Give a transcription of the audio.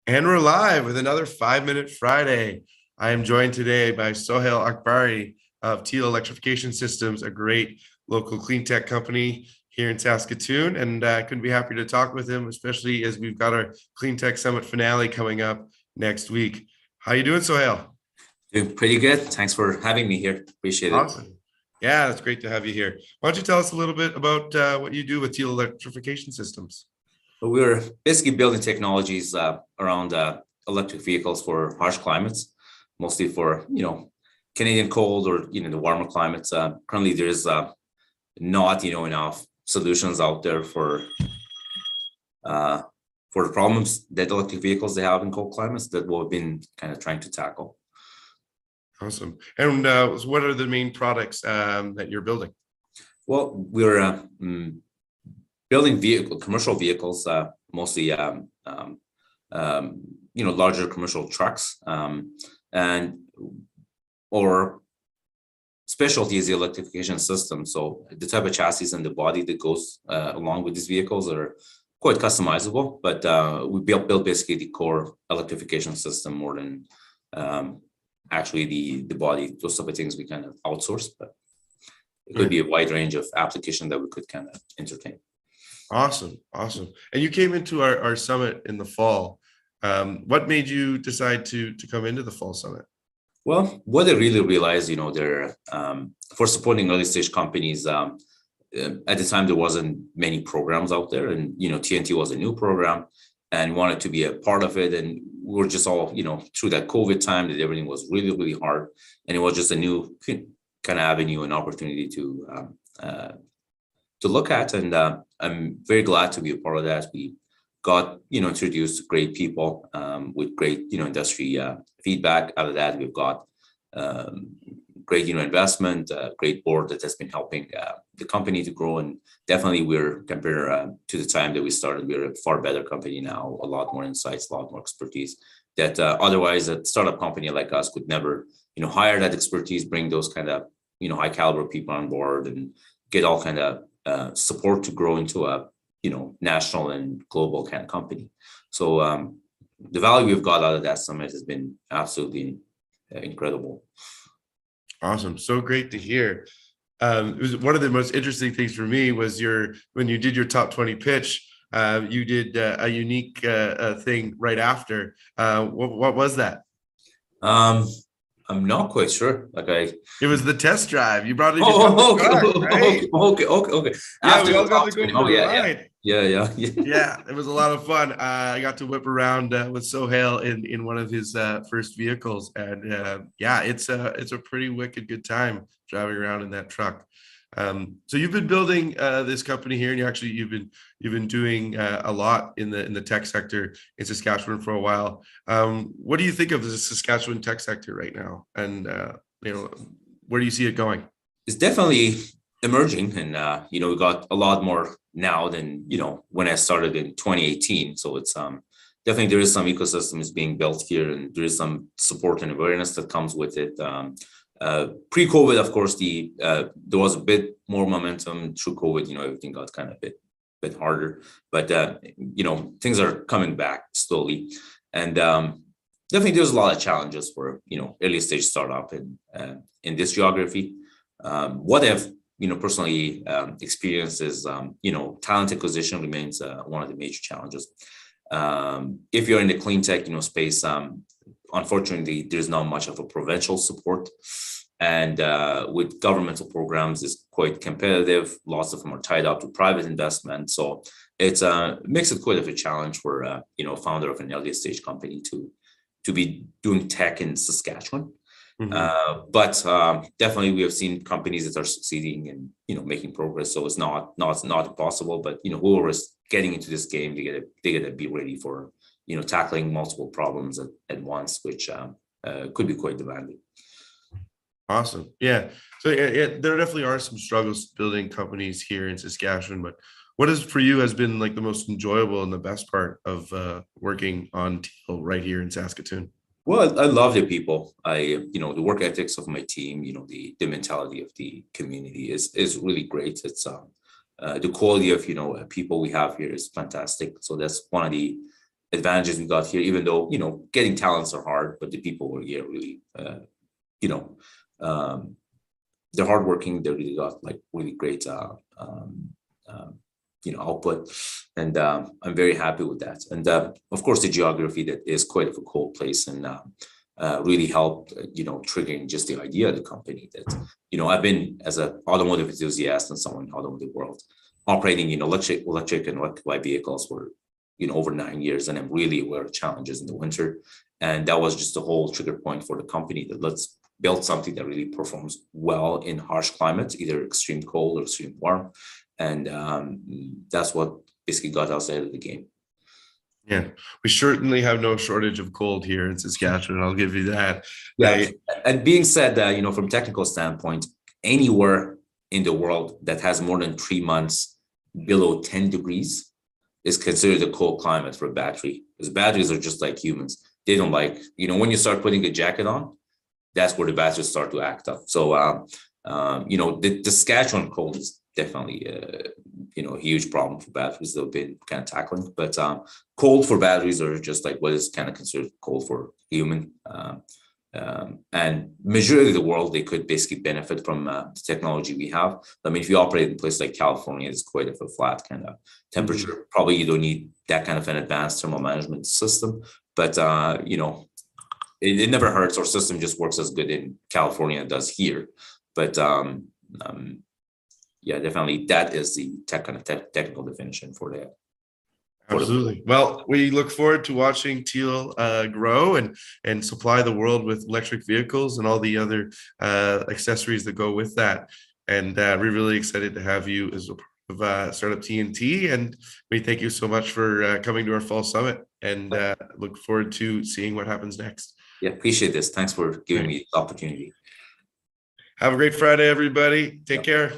And we're live with another 5 Minute Friday. I am joined today by Soheil Akbari of Teal Electrification Systems, a great local clean tech company here in Saskatoon. And I couldn't be happier to talk with him, especially as we've got our Clean Tech Summit finale coming up next week. How you doing, Soheil? Doing pretty good. Thanks for having me here. Appreciate it. Awesome. Yeah, it's great to have you here. Why don't you tell us a little bit about what you do with Teal Electrification Systems? But we're basically building technologies around electric vehicles for harsh climates, mostly for Canadian cold or the warmer climates. Currently, there's not enough solutions out there for the problems that electric vehicles they have in cold climates that we've been kind of trying to tackle. Awesome. And what are the main products that you're building? Well, we're building commercial vehicles, mostly larger commercial trucks, and or specialty is the electrification system. So the type of chassis and the body that goes along with these vehicles are quite customizable, but we built basically the core electrification system more than actually the body. Those type of things we kind of outsource, but it could be a wide range of application that we could kind of entertain. Awesome. And you came into our summit in the fall. What made you decide to come into the fall summit? Well, what I really realized, they're for supporting early stage companies. At the time, there wasn't many programs out there, and TNT was a new program, and wanted to be a part of it. And we were just all, through that COVID time that everything was really, really hard, and it was just a new kind of avenue and opportunity to look at. And I'm very glad to be a part of that. We got introduced to great people with great industry feedback. Out of that, we've got great investment, great board that has been helping the company to grow. And definitely, we're compared to the time that we started, we're a far better company now. A lot more insights, a lot more expertise that otherwise a startup company like us could never hire that expertise, bring those kind of high caliber people on board, and get all kind of support to grow into a national and global kind of company. So the value we've got out of that summit has been absolutely incredible. Awesome. So great to hear. It was one of the most interesting things for me was when you did your top 20 pitch, you did a unique thing right after. What was that? I'm not quite sure. It was the test drive. You brought it. Okay. Yeah, we all got to go for a ride. Yeah. It was a lot of fun. I got to whip around with Soheil in one of his first vehicles, and it's a pretty wicked good time driving around in that truck. So you've been building this company here, and you've been doing a lot in the tech sector in Saskatchewan for a while. What do you think of the Saskatchewan tech sector right now, and where do you see it going? It's definitely emerging, and we got a lot more now than when I started in 2018. So it's definitely there is some ecosystems being built here, and there is some support and awareness that comes with it. Pre-COVID, of course, there was a bit more momentum. Through COVID, everything got kind of a bit harder, but things are coming back slowly. And definitely there's a lot of challenges for early stage startup in this geography. What I've personally experienced is talent acquisition remains one of the major challenges. If you're in the clean tech space, unfortunately, there's not much of a provincial support, and with governmental programs, it's quite competitive. Lots of them are tied up to private investment, so it makes it quite of a challenge for a founder of an early stage company to be doing tech in Saskatchewan. Mm-hmm. But definitely, we have seen companies that are succeeding and making progress. So it's not impossible, but whoever is getting into this game, they gotta be ready for tackling multiple problems at once, which could be quite demanding. Awesome. Yeah. So there definitely are some struggles building companies here in Saskatchewan, but what for you has been like the most enjoyable and the best part of working on Teal right here in Saskatoon? Well, I love the people. The work ethics of my team, the mentality of the community is really great. It's the quality of people we have here is fantastic. So that's one of the advantages we got here, even though, getting talents are hard, but the people were here really, you know, um, they're hardworking. They really got like really great, um, output, and I'm very happy with that. And of course, the geography that is quite of a cold place, and really helped, triggering just the idea of the company. That I've been as an automotive enthusiast and someone in the automotive world operating, electric and electrified vehicles for over 9 years, and I'm really aware of challenges in the winter. And that was just the whole trigger point for the company that let's build something that really performs well in harsh climates, either extreme cold or extreme warm. And that's what basically got us ahead of the game. Yeah, we certainly have no shortage of cold here in Saskatchewan. I'll give you that. Yeah. And being said that, from a technical standpoint, anywhere in the world that has more than 3 months below 10 degrees is considered a cold climate for a battery, because batteries are just like humans. They don't like, when you start putting a jacket on, that's where the batteries start to act up. So, the Saskatchewan cold is definitely, a huge problem for batteries that have been kind of tackling. But cold for batteries are just like what is kind of considered cold for human. And majority of the world, they could basically benefit from the technology we have. I mean, if you operate in a place like California, it's quite of a flat kind of temperature. Mm-hmm. Probably you don't need that kind of an advanced thermal management system. But, it never hurts. Our system just works as good in California as it does here. But yeah, definitely that is the technical definition for that. Absolutely. Well, we look forward to watching Teal grow and supply the world with electric vehicles and all the other accessories that go with that. And we're really excited to have you as a part of Startup TNT. And we thank you so much for coming to our fall summit, and look forward to seeing what happens next. Yeah, appreciate this. Thanks for giving me the opportunity. Have a great Friday, everybody. Take care.